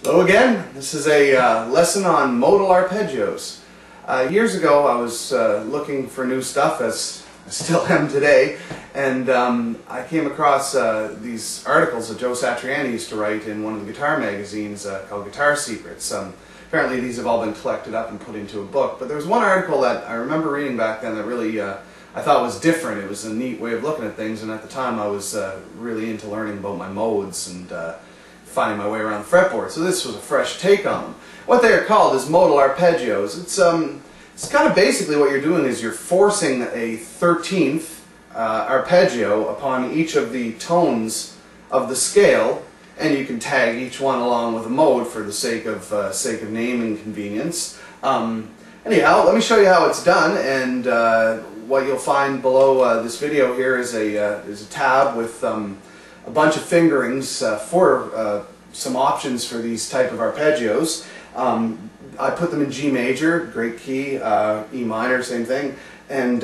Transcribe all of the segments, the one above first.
Hello again. This is a lesson on modal arpeggios. Years ago I was looking for new stuff, as I still am today, and I came across these articles that Joe Satriani used to write in one of the guitar magazines called Guitar Secrets. Apparently these have all been collected up and put into a book, but there was one article that I remember reading back then that really I thought was different. It was a neat way of looking at things, and at the time I was really into learning about my modes and finding my way around the fretboard, so this was a fresh take on them. What they are called is modal arpeggios. It's kind of basically what you're doing is you're forcing a 13th arpeggio upon each of the tones of the scale, and you can tag each one along with a mode for the sake of naming convenience. Anyhow, let me show you how it's done, and what you'll find below this video here is a tab with a bunch of fingerings for some options for these type of arpeggios. I put them in G major, great key, E minor, same thing, and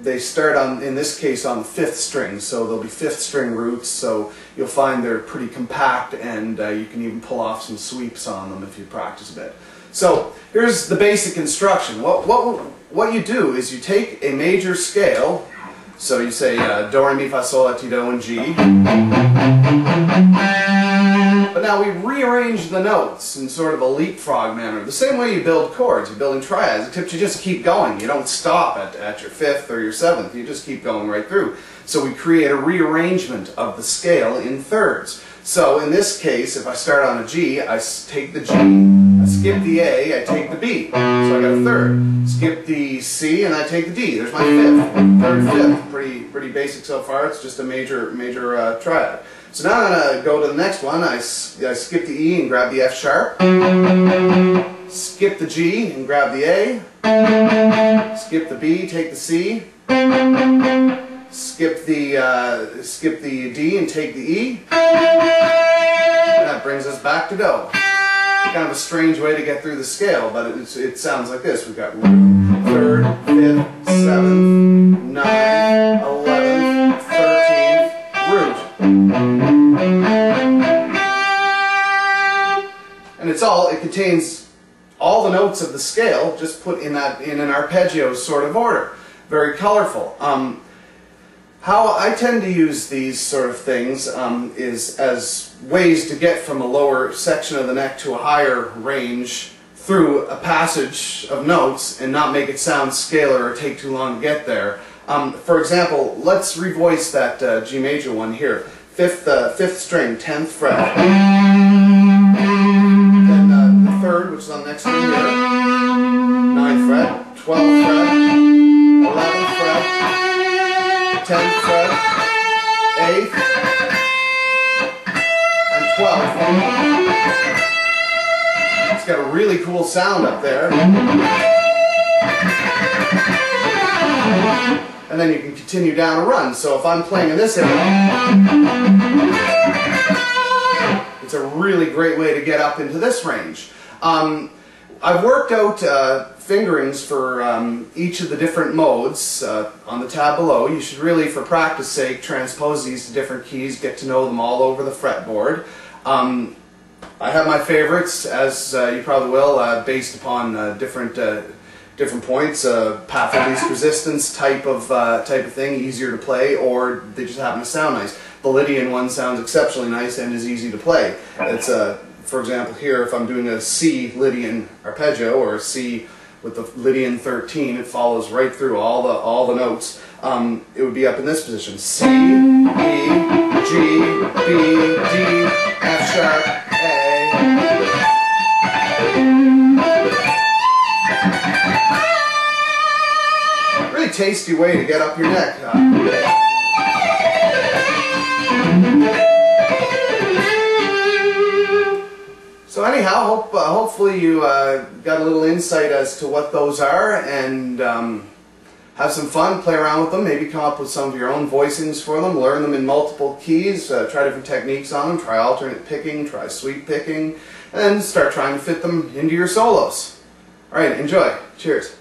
they start on, in this case, on the 5th string, so they'll be 5th string roots, so you'll find they're pretty compact, and you can even pull off some sweeps on them if you practice a bit. So here's the basic instruction. What you do is you take a major scale. So you say do, re, mi, fa, sol, la, ti, do, and G. But now we rearrange the notes in sort of a leapfrog manner. The same way you build chords. You're building triads, except you just keep going. You don't stop at your 5th or your 7th. You just keep going right through. So we create a rearrangement of the scale in thirds. So in this case, if I start on a G, I take the G, I skip the A, I take the B. So I got a third. Skip the C, and I take the D. There's my 5th. Third, 5th. Pretty basic so far. It's just a major triad. So now I'm going to go to the next one. I skip the E and grab the F sharp. Skip the G and grab the A. Skip the B, take the C. Skip the D and take the E. And that brings us back to Do. Kind of a strange way to get through the scale, but it sounds like this. We've got root, 3rd, 5th, 7th, 9th, 11th, 13th, root. And it contains all the notes of the scale just put in an arpeggio sort of order. Very colorful. How I tend to use these sort of things is as ways to get from a lower section of the neck to a higher range through a passage of notes and not make it sound scalar or take too long to get there. For example, let's revoice that G major one here. 5th string, 10th fret. Then the 3rd, which is on the next string here. 9th fret, 12th fret, 11th fret, 10th fret, 8th, and 12th. It's got a really cool sound up there. And then you can continue down a run. So if I'm playing in this area, it's a really great way to get up into this range. I've worked out fingerings for each of the different modes on the tab below. You should really, for practice sake, transpose these to different keys, get to know them all over the fretboard. I have my favorites, as you probably will, based upon different points, path of least resistance type of thing, easier to play, or they just happen to sound nice. The Lydian one sounds exceptionally nice and is easy to play. It's for example, here, if I'm doing a C Lydian arpeggio or a C with the Lydian 13, it follows right through all the notes. It would be up in this position: C, E, G, B, D, F sharp, A. Really tasty way to get up your neck. So anyhow, hopefully you got a little insight as to what those are, and have some fun, play around with them, maybe come up with some of your own voicings for them, learn them in multiple keys, try different techniques on them, try alternate picking, try sweep picking, and then start trying to fit them into your solos. Alright, enjoy. Cheers.